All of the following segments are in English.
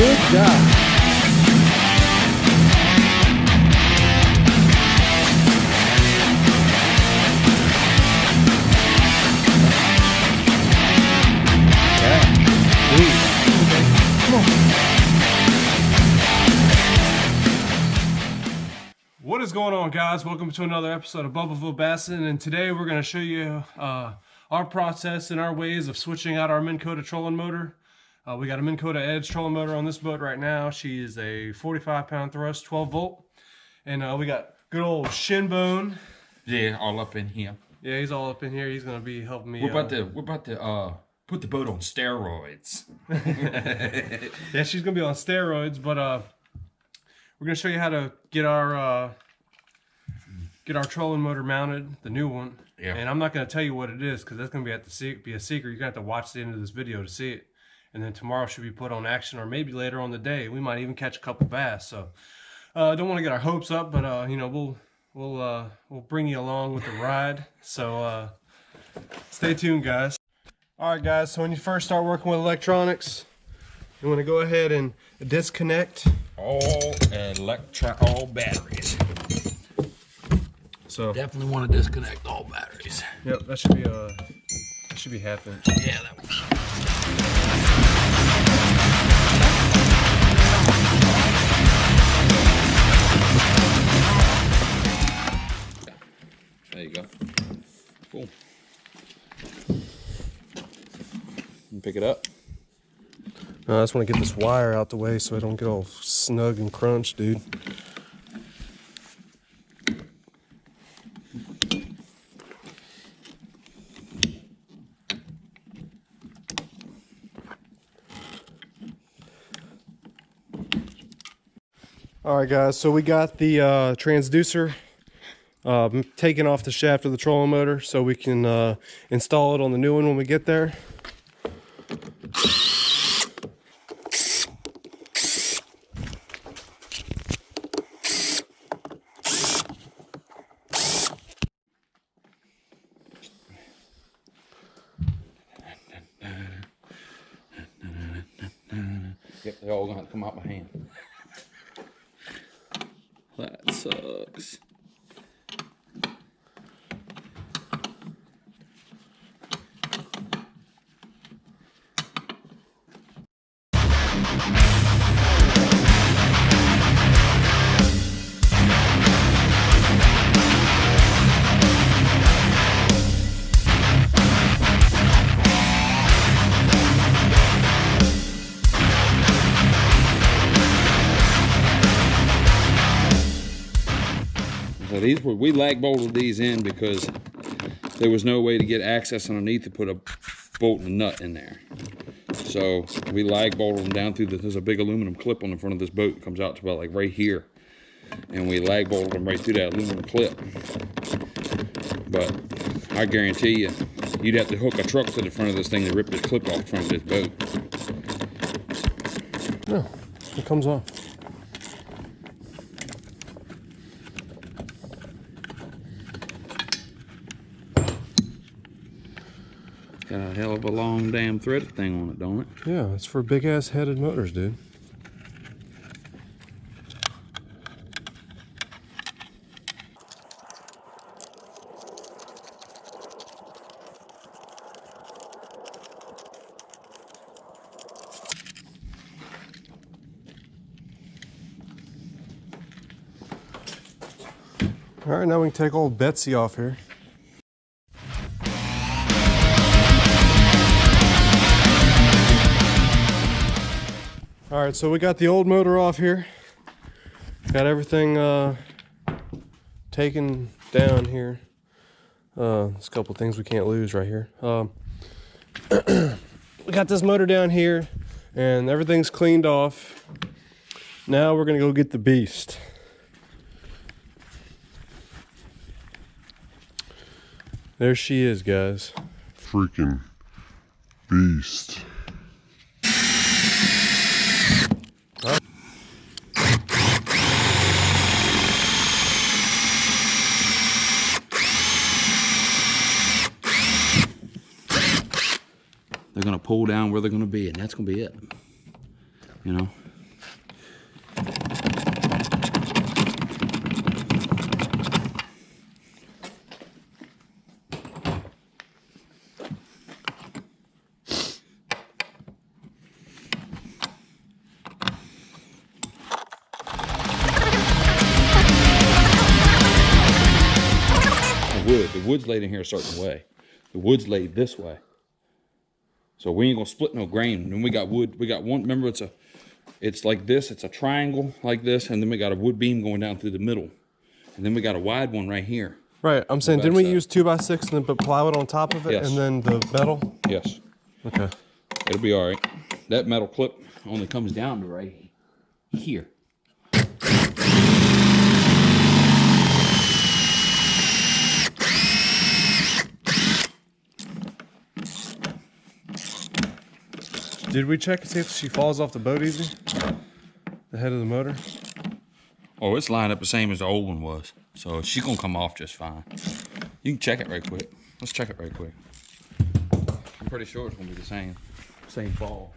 Good job. What is going on, guys? Welcome to another episode of Bubbleville Bassin, and today we're going to show you our process and our ways of switching out our Minn Kota trolling motor. We got a Minn Kota Edge trolling motor on this boat right now. She is a 45-pound thrust, 12 volt, and we got good old Shinbone. Yeah, all up in here. Yeah, he's all up in here. He's going to be helping me. We're about to put the boat on steroids. Yeah, she's going to be on steroids, but we're going to show you how to get our trolling motor mounted, the new one. Yeah. And I'm not going to tell you what it is because that's going to be a secret. You're going to have to watch the end of this video to see it. And then tomorrow should be put on action, or maybe later on the day. We might even catch a couple bass. So don't want to get our hopes up, but you know, we'll bring you along with the ride. So stay tuned, guys. All right, guys. So when you first start working with electronics, you want to go ahead and disconnect all batteries. So definitely want to disconnect all batteries. Yep, that should be half inch. Yeah, that was. There you go. Cool. And pick it up. I just want to get this wire out the way so I don't get all snug and crunched, dude. Alright guys, so we got the transducer taken off the shaft of the trolling motor so we can install it on the new one when we get there. Yep, they're all gonna come out my hand. That sucks. So we lag bolted these in because there was no way to get access underneath to put a bolt and a nut in there. So we lag bolted them down through there's a big aluminum clip on the front of this boat that comes out to about like right here. And we lag bolted them right through that aluminum clip. But I guarantee you, you'd have to hook a truck to the front of this thing to rip this clip off the front of this boat. No, it comes off. Got a hell of a long damn threaded thing on it, don't it? Yeah, it's for big ass headed motors, dude. All right, now we can take old Betsy off here. All right, so we got the old motor off here. Got everything taken down here. There's a couple things we can't lose right here. We got this motor down here and everything's cleaned off. Now we're gonna go get the beast. There she is, guys. Freaking beast. They're going to pull down where they're going to be, and that's going to be it. You know? wood's laid in here a certain way. The wood's laid this way. So we ain't gonna split no grain. And then we got wood, we got one, remember it's like this, it's a triangle like this, and then we got a wood beam going down through the middle. And then we got a wide one right here. Right, I'm saying, didn't we use 2x6 and then put plywood on top of it, yes, and then the metal? Yes. Okay. It'll be all right. That metal clip only comes down to right here. Did we check to see if she falls off the boat easy? The head of the motor? Oh, it's lined up the same as the old one was. So she's gonna come off just fine. You can check it right quick. Let's check it right quick. I'm pretty sure it's gonna be the same fall.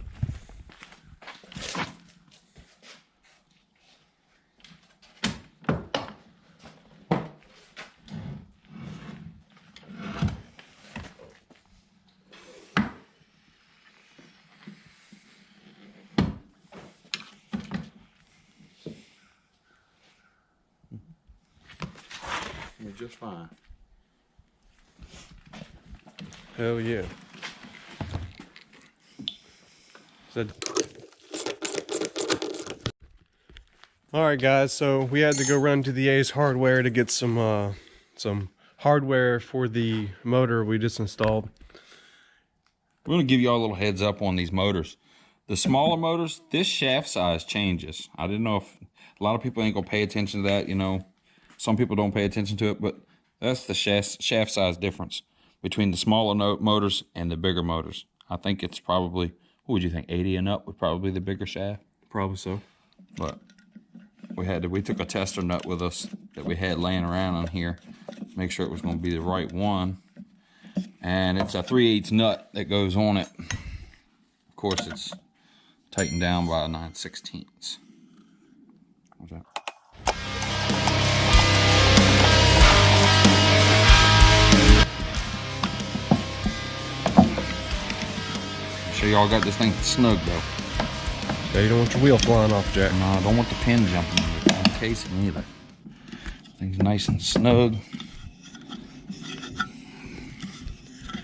You're just fine. Hell yeah. Alright guys, so we had to go run to the Ace Hardware to get some hardware for the motor we just installed. We're gonna give you all a little heads up on these motors. The smaller motors, this shaft size changes. I didn't know if a lot of people ain't gonna pay attention to that, you know. Some people don't pay attention to it, but that's the shaft size difference between the smaller motors and the bigger motors. I think it's probably, what would you think, 80 and up would probably be the bigger shaft? Probably so. But we took a tester nut with us that we had laying around on here, make sure it was going to be the right one. And it's a 3/8 nut that goes on it. Of course, it's tightened down by 9/16. What's that? Sure y'all got this thing snug though. Yeah, you don't want your wheel flying off, Jack. No, I don't want the pin jumping in the casing either. Thing's nice and snug.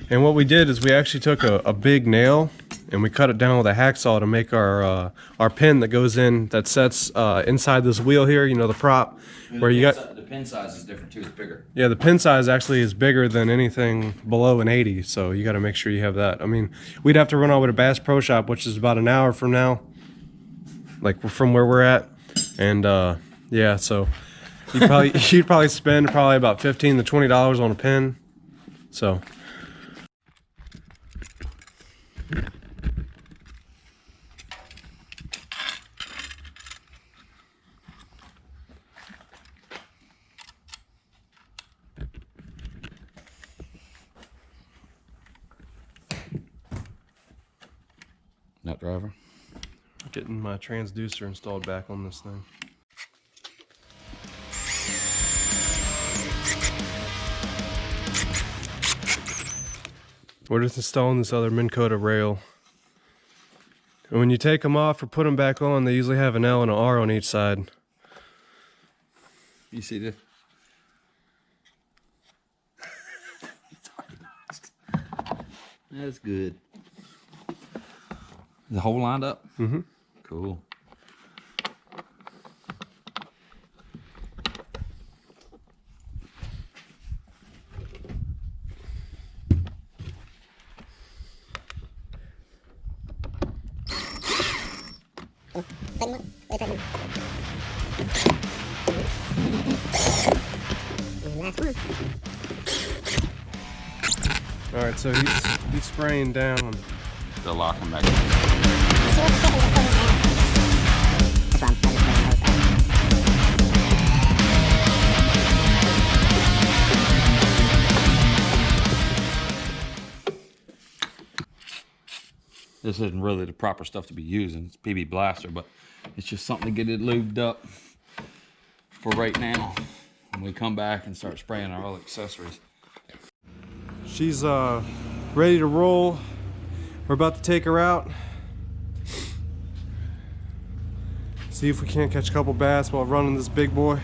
And what we did is we actually took a big nail and we cut it down with a hacksaw to make our pin that goes in, that sets inside this wheel here, you know, the prop. Where you got the pin size is different too, it's bigger. Yeah, the pin size actually is bigger than anything below an 80, so you got to make sure you have that. I mean, we'd have to run over to Bass Pro Shop, which is about an hour from now, like from where we're at, and yeah, so you'd probably spend about $15 to $20 on a pin, so. Nut driver. Getting my transducer installed back on this thing. We're just installing this other Minn Kota rail. And when you take them off or put them back on, they usually have an L and an R on each side. You see this? That's good. Is the hole lined up? Mm-hmm. Cool. All right, so he's spraying down. Still locking back. This isn't really the proper stuff to be using. It's PB Blaster, but it's just something to get it lubed up for right now. When we come back and start spraying our other accessories. She's ready to roll. We're about to take her out. See if we can't catch a couple bass while running this big boy.